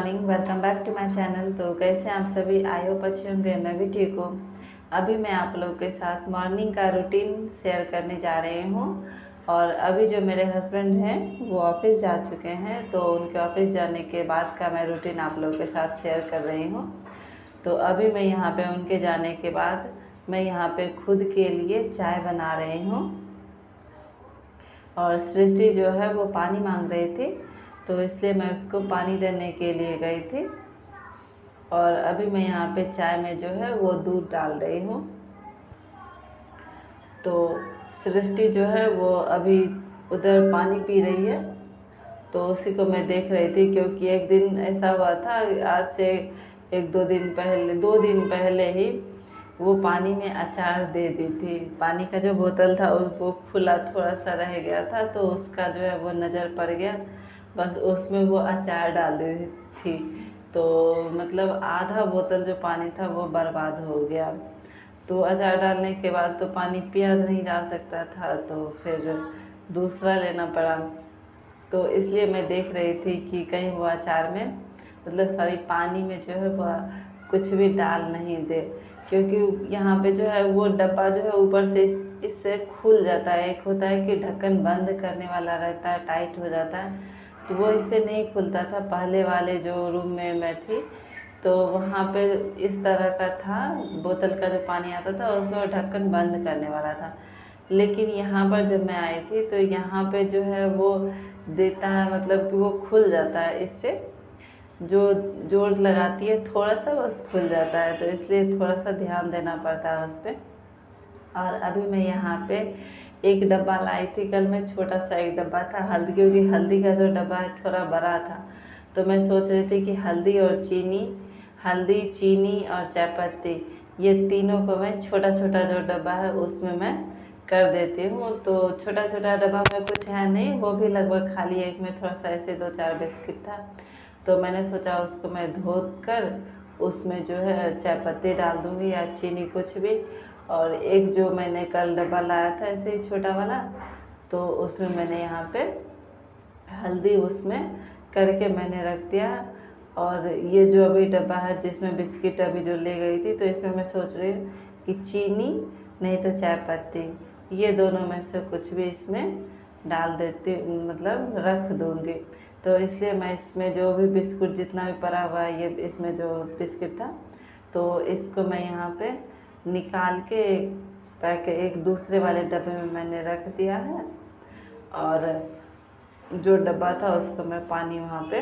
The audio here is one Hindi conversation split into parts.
Morning, welcome back to my channel. तो कैसे आप सभी? आई होप अच्छे होंगे, मैं भी ठीक हूँ। अभी मैं आप लोगों के साथ मॉर्निंग का रूटीन शेयर करने जा रही हूँ। और अभी जो मेरे हस्बैंड हैं वो ऑफिस जा चुके हैं, तो उनके ऑफिस जाने के बाद का मैं रूटीन आप लोगों के साथ शेयर कर रही हूँ। तो अभी मैं यहाँ पे उनके जाने के बाद मैं यहाँ पे खुद के लिए चाय बना रही हूँ। और सृष्टि जो है वो पानी मांग रही थी, तो इसलिए मैं उसको पानी देने के लिए गई थी। और अभी मैं यहाँ पे चाय में जो है वो दूध डाल रही हूँ। तो सृष्टि जो है वो अभी उधर पानी पी रही है, तो उसी को मैं देख रही थी। क्योंकि एक दिन ऐसा हुआ था, आज से एक दो दिन पहले, 2 दिन पहले ही वो पानी में अचार दे दी थी। पानी का जो बोतल था वो खुला थोड़ा सा रह गया था, तो उसका जो है वो नज़र पड़ गया, बस उसमें वो अचार डाल दी थी। तो मतलब आधा बोतल जो पानी था वो बर्बाद हो गया। तो अचार डालने के बाद तो पानी पिया नहीं जा सकता था, तो फिर दूसरा लेना पड़ा। तो इसलिए मैं देख रही थी कि कहीं वो अचार में मतलब सॉरी पानी में जो है वह कुछ भी डाल नहीं दे। क्योंकि यहाँ पे जो है वो डब्बा जो है ऊपर से इससे खुल जाता है। एक होता है कि ढक्कन बंद करने वाला रहता है, टाइट हो जाता है, तो वो इससे नहीं खुलता था। पहले वाले जो रूम में मैं थी तो वहाँ पे इस तरह का था, बोतल का जो पानी आता था उसमें ढक्कन बंद करने वाला था। लेकिन यहाँ पर जब मैं आई थी तो यहाँ पे जो है वो देता है, मतलब कि वो खुल जाता है। इससे जो जोर लगाती है थोड़ा सा बस खुल जाता है, तो इसलिए थोड़ा सा ध्यान देना पड़ता है उस पर। और अभी मैं यहाँ पे एक डब्बा लाई थी कल मैं, छोटा सा एक डब्बा था हल्दी, क्योंकि हल्दी का जो डब्बा है थोड़ा बड़ा था। तो मैं सोच रही थी कि हल्दी चीनी और चाय पत्ती, ये तीनों को मैं छोटा छोटा जो डब्बा है उसमें मैं कर देती हूँ। तो छोटा छोटा डब्बा में कुछ है नहीं, वो भी लगभग खाली है। एक में थोड़ा सा ऐसे 2-4 बिस्किट था, तो मैंने सोचा उसको मैं धो कर उसमें जो है चाय पत्ती डाल दूँगी या चीनी, कुछ भी। और एक जो मैंने कल डब्बा लाया था ऐसे ही छोटा वाला, तो उसमें मैंने यहाँ पे हल्दी उसमें करके मैंने रख दिया। और ये जो अभी डब्बा है जिसमें बिस्किट अभी जो ले गई थी, तो इसमें मैं सोच रही हूँ कि चीनी नहीं तो चाय पत्ती, ये दोनों में से कुछ भी इसमें डाल देती, मतलब रख दूँगी। तो इसलिए मैं इसमें जो भी बिस्कुट जितना भी पड़ा हुआ है, ये इसमें जो बिस्किट था, तो इसको मैं यहाँ पे निकाल के एक दूसरे वाले डब्बे में मैंने रख दिया है। और जो डब्बा था उसको मैं पानी वहाँ पे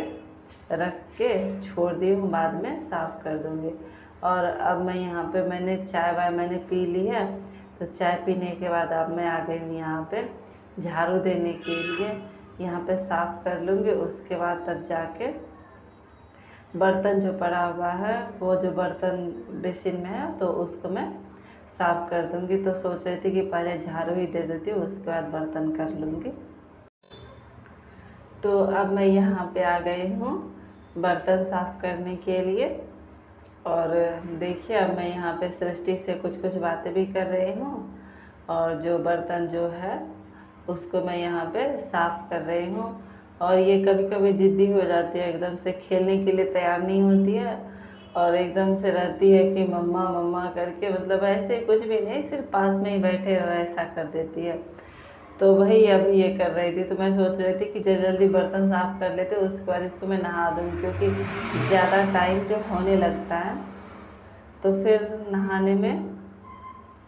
रख के छोड़ दी हूँ, बाद में साफ़ कर दूँगी। और अब मैं यहाँ पे मैंने चाय वाय मैंने पी ली है, तो चाय पीने के बाद अब मैं आ गई हूँ यहाँ पे झाड़ू देने के लिए। यहाँ पे साफ़ कर लूँगी, उसके बाद तब जाके बर्तन जो पड़ा हुआ है वो जो बर्तन बेसिन में है तो उसको मैं साफ़ कर दूँगी। तो सोच रही थी कि पहले झाड़ू ही दे देती हूँ, उसके बाद बर्तन कर लूँगी। तो अब मैं यहाँ पे आ गई हूँ बर्तन साफ़ करने के लिए। और देखिए अब मैं यहाँ पे सृष्टि से कुछ कुछ बातें भी कर रही हूँ, और जो बर्तन जो है उसको मैं यहाँ पे साफ़ कर रही हूँ। और ये कभी कभी ज़िद्दी हो जाती है, एकदम से खेलने के लिए तैयार नहीं होती है, और एकदम से रहती है कि मम्मा मम्मा करके, मतलब ऐसे कुछ भी नहीं, सिर्फ पास में ही बैठे रहो ऐसा कर देती है। तो वही अभी ये कर रही थी, तो मैं सोच रही थी कि जल्दी बर्तन साफ़ कर लेते, उसके बाद इसको मैं नहा दूँ, क्योंकि ज़्यादा टाइम जो होने लगता है तो फिर नहाने में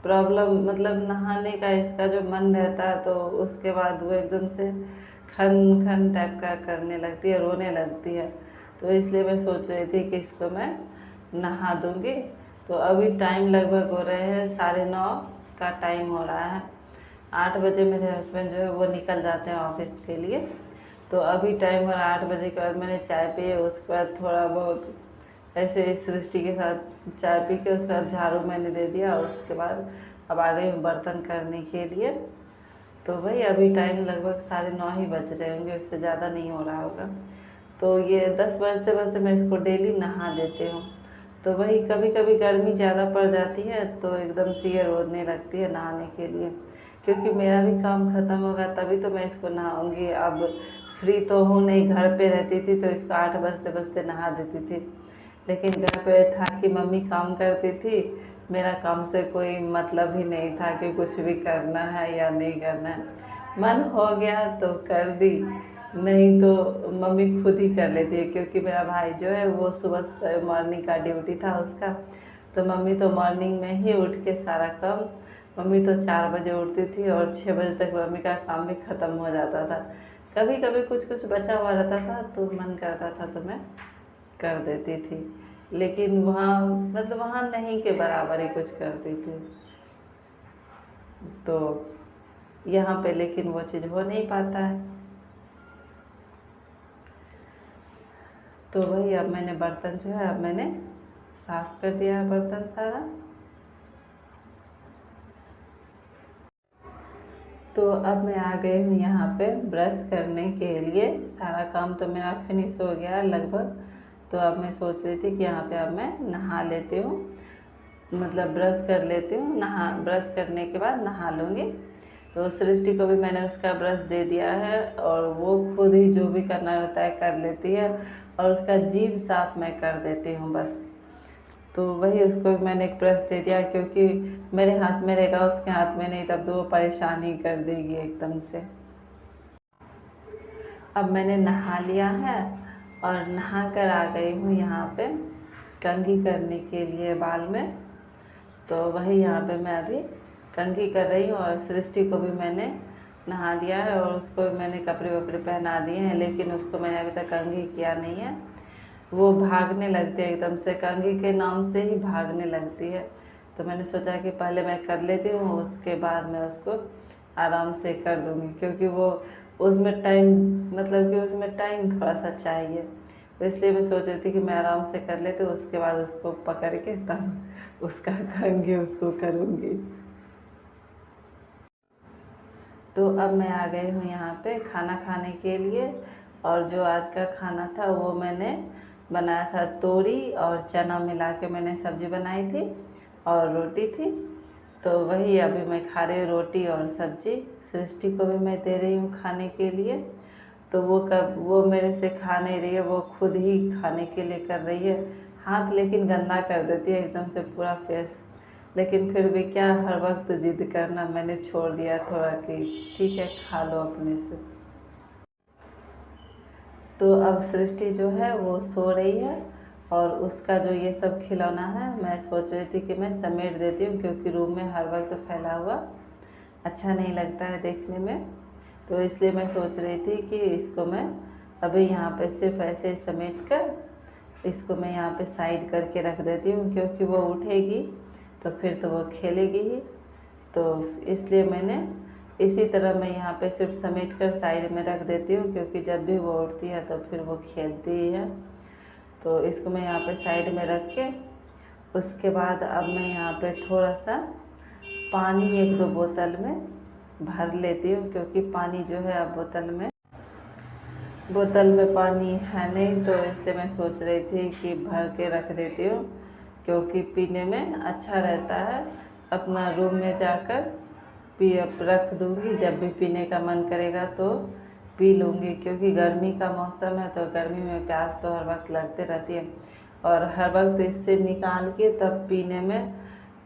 प्रॉब्लम, मतलब नहाने का इसका जो मन रहता है, तो उसके बाद वो एकदम से खन खन टाइप का करने लगती है, रोने लगती है। तो इसलिए मैं सोच रही थी कि इसको मैं नहा दूँगी। तो अभी टाइम लगभग हो रहे हैं 9:30 का टाइम हो रहा है। 8 बजे मेरे हस्बैंड जो है वो निकल जाते हैं ऑफिस के लिए। तो अभी टाइम हो रहा है 8 बजे के बाद मैंने चाय पी है, उसके बाद थोड़ा बहुत ऐसे सृष्टि के साथ चाय पी के उसके बाद झाड़ू मैंने दे दिया। उसके बाद अब आ गई हूँ बर्तन करने के लिए। तो वही अभी टाइम लगभग 9:30 ही बज रहे होंगे, उससे ज़्यादा नहीं हो रहा होगा। तो ये 10 बजते बजते मैं इसको डेली नहा देती हूँ। तो वही कभी कभी गर्मी ज़्यादा पड़ जाती है तो एकदम से ये रोने लगती है नहाने के लिए, क्योंकि मेरा भी काम ख़त्म होगा तभी तो मैं इसको नहाऊंगी। अब फ्री तो हूँ नहीं, घर पे रहती थी तो इसको 8 बजते बजते नहा देती थी। लेकिन घर पे था कि मम्मी काम करती थी, मेरा काम से कोई मतलब ही नहीं था कि कुछ भी करना है या नहीं करना है। मन हो गया तो कर दी, नहीं तो मम्मी खुद ही कर लेती है, क्योंकि मेरा भाई जो है वो सुबह मॉर्निंग का ड्यूटी था उसका। तो मम्मी तो मॉर्निंग में ही उठ के सारा काम, मम्मी तो 4 बजे उठती थी और 6 बजे तक मम्मी का काम भी ख़त्म हो जाता था। कभी कभी कुछ कुछ बचा हुआ रहता था तो मन करता था तो मैं कर देती थी, लेकिन वहाँ मतलब वहाँ नहीं के बराबर ही कुछ करती थी। तो यहाँ पे लेकिन वो चीज़ हो नहीं पाता है। तो वही अब मैंने बर्तन जो है अब मैंने साफ़ कर दिया है बर्तन सारा। तो अब मैं आ गई हूँ यहाँ पे ब्रश करने के लिए। सारा काम तो मेरा फिनिश हो गया है लगभग। तो अब मैं सोच रही थी कि यहाँ पे अब मैं नहा लेती हूँ, मतलब ब्रश कर लेती हूँ, ब्रश करने के बाद नहा लूँगी। तो सृष्टि को भी मैंने उसका ब्रश दे दिया है और वो खुद ही जो भी करना रहता है कर लेती है, और उसका जीभ साफ मैं कर देती हूँ बस। तो वही उसको मैंने एक ब्रश दे दिया, क्योंकि मेरे हाथ में रहेगा उसके हाथ में नहीं, तब तो वो परेशानी कर देगी एकदम से। अब मैंने नहा लिया है और नहा कर आ गई हूँ यहाँ पे कंघी करने के लिए बाल में। तो वही यहाँ पे मैं अभी कंघी कर रही हूँ, और सृष्टि को भी मैंने नहा दिया है और उसको भी मैंने कपड़े वपड़े पहना दिए हैं, लेकिन उसको मैंने अभी तक कंघी किया नहीं है। वो भागने लगती है एकदम से, कंघी के नाम से ही भागने लगती है। तो मैंने सोचा कि पहले मैं कर लेती हूँ, उसके बाद मैं उसको आराम से कर दूँगी, क्योंकि वो उसमें टाइम मतलब कि उसमें टाइम थोड़ा सा चाहिए। तो इसलिए मैं सोच रही थी कि मैं आराम से कर लेती हूँ, उसके बाद उसको पकड़ के तब उसका कंघी उसको करूँगी। तो अब मैं आ गई हूँ यहाँ पे खाना खाने के लिए, और जो आज का खाना था वो मैंने बनाया था तोरी और चना मिला के मैंने सब्ज़ी बनाई थी और रोटी थी। तो वही अभी मैं खा रही हूँ रोटी और सब्ज़ी। सृष्टि को भी मैं दे रही हूँ खाने के लिए। तो वो मेरे से खा नहीं रही है, वो खुद ही खाने के लिए कर रही है। हाथ लेकिन गंदा कर देती है एकदम से पूरा फेस, लेकिन फिर भी क्या हर वक्त जिद करना, मैंने छोड़ दिया थोड़ा कि ठीक है खा लो अपने से। तो अब सृष्टि जो है वो सो रही है, और उसका जो ये सब खिलौना है मैं सोच रही थी कि मैं समेट देती हूँ, क्योंकि रूम में हर वक्त फैला हुआ अच्छा नहीं लगता है देखने में। तो इसलिए मैं सोच रही थी कि इसको मैं अभी यहाँ पे सिर्फ ऐसे समेट कर इसको मैं यहाँ पे साइड करके रख देती हूँ, क्योंकि वो उठेगी तो फिर तो वो खेलेगी ही। तो इसलिए मैंने इसी तरह मैं यहाँ पे सिर्फ समेट कर साइड में रख देती हूँ, क्योंकि जब भी वो उठती है तो फिर वो खेलती ही है। तो इसको मैं यहाँ पे साइड में रख के उसके बाद अब मैं यहाँ पे थोड़ा सा पानी 1-2 बोतल में भर लेती हूँ, क्योंकि पानी जो है अब बोतल में पानी है नहीं, तो इसलिए मैं सोच रही थी कि भर के रख देती हूँ, क्योंकि पीने में अच्छा रहता है। अपना रूम में जाकर रख दूँगी, जब भी पीने का मन करेगा तो पी लूँगी, क्योंकि गर्मी का मौसम है तो गर्मी में प्यास तो हर वक्त लगते रहती है, और हर वक्त इससे निकाल के तब पीने में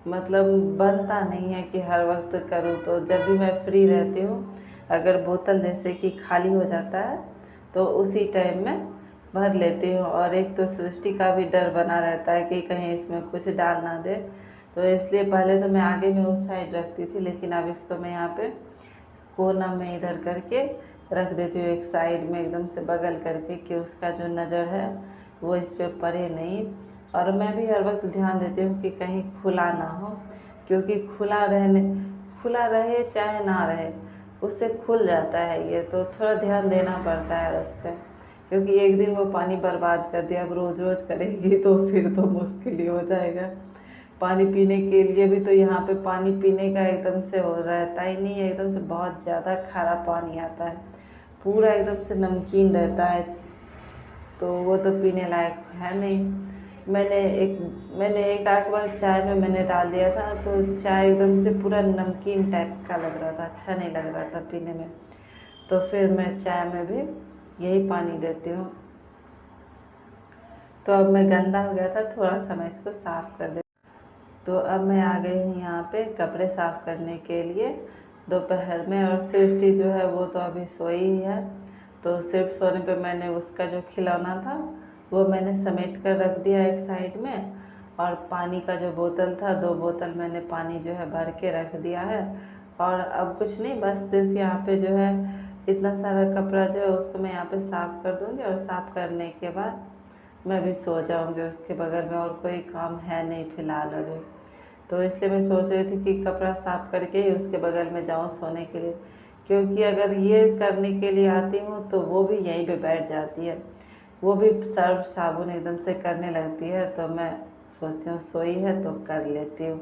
मतलब बनता नहीं है कि हर वक्त करूँ। तो जब भी मैं फ्री रहती हूँ, अगर बोतल जैसे कि खाली हो जाता है तो उसी टाइम में भर लेती हूँ। और एक तो सृष्टि का भी डर बना रहता है कि कहीं इसमें कुछ डाल ना दे, तो इसलिए पहले तो मैं आगे में उस साइड रखती थी, लेकिन अब इसको मैं यहाँ पे कोना में इधर करके रख देती हूँ, एक साइड में एकदम से बगल करके, कि उसका जो नज़र है वो इस पर पड़े नहीं। और मैं भी हर वक्त ध्यान देती हूँ कि कहीं खुला ना हो, क्योंकि खुला रहे चाहे ना रहे उससे खुल जाता है ये, तो थोड़ा ध्यान देना पड़ता है उस पर, क्योंकि एक दिन वो पानी बर्बाद कर दिया, अब रोज़ रोज़ करेगी तो फिर तो मुश्किल ही हो जाएगा। पानी पीने के लिए भी तो यहाँ पे पानी पीने का एकदम से हो रहता ही नहीं है, एकदम से बहुत ज़्यादा खारा पानी आता है, पूरा एकदम से नमकीन रहता है, तो वो तो पीने लायक है नहीं। मैंने एक आध बार चाय में मैंने डाल दिया था, तो चाय एकदम से पूरा नमकीन टाइप का लग रहा था, अच्छा नहीं लग रहा था पीने में। तो फिर मैं चाय में भी यही पानी देती हूँ। तो अब मैं गंदा हो गया था, थोड़ा सा मैं इसको साफ़ कर दे। तो अब मैं आ गई हूँ यहाँ पे कपड़े साफ़ करने के लिए दोपहर में। और सृष्टि जो है वो तो अभी सोई ही है। तो सिर्फ सोने पे मैंने उसका जो खिलौना था वो मैंने समेट कर रख दिया एक साइड में। और पानी का जो बोतल था 2 बोतल मैंने पानी जो है भर के रख दिया है। और अब कुछ नहीं, बस सिर्फ यहाँ पे जो है इतना सारा कपड़ा जो है उसको मैं यहाँ पे साफ़ कर दूँगी। और साफ़ करने के बाद मैं भी सो जाऊँगी। उसके बगल में और कोई काम है नहीं फ़िलहाल अभी। तो इसलिए मैं सोच रही थी कि कपड़ा साफ़ करके ही उसके बगल में जाऊँ सोने के लिए, क्योंकि अगर ये करने के लिए आती हूँ तो वो भी यहीं पे बैठ जाती है। वो भी सर्फ साबुन एकदम से करने लगती है। तो मैं सोचती हूँ सोई है तो कर लेती हूँ।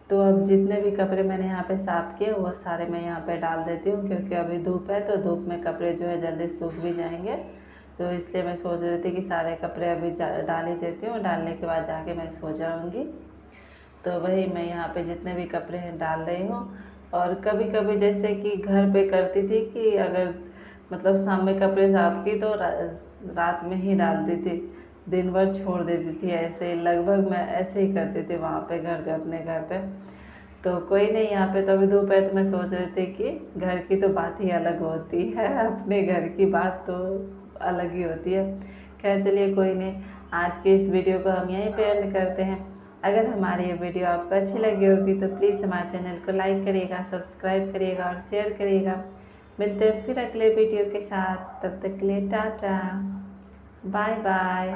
तो अब जितने भी कपड़े मैंने यहाँ पे साफ़ किए वो सारे मैं यहाँ पे डाल देती हूँ, क्योंकि अभी धूप है तो धूप में कपड़े जो है जल्दी सूख भी जाएंगे। तो इसलिए मैं सोच रही थी कि सारे कपड़े अभी डाल ही देती हूँ, डालने के बाद जाके मैं सो जाऊँगी। तो वही मैं यहाँ पे जितने भी कपड़े हैं डाल रही हूँ। और कभी कभी जैसे कि घर पे करती थी कि अगर मतलब शाम में कपड़े साफ की तो रात में ही डालती थी, दिन भर छोड़ देती थी। ऐसे लगभग मैं ऐसे ही करती थी वहाँ पे घर पे, अपने घर पे। तो कोई नहीं, यहाँ पे तो अभी धूप है तो मैं सोच रही थी कि घर की तो बात ही अलग होती है, अपने घर की बात तो अलग ही होती है। खैर चलिए कोई नहीं, आज के इस वीडियो को हम यहीं पे एंड करते हैं। अगर हमारी ये वीडियो आपको अच्छी लगी होगी तो प्लीज़ हमारे चैनल को लाइक करिएगा, सब्सक्राइब करिएगा और शेयर करिएगा। मिलते हैं फिर अगले वीडियो के साथ, तब तक के लिए टाटा, बाय बाय।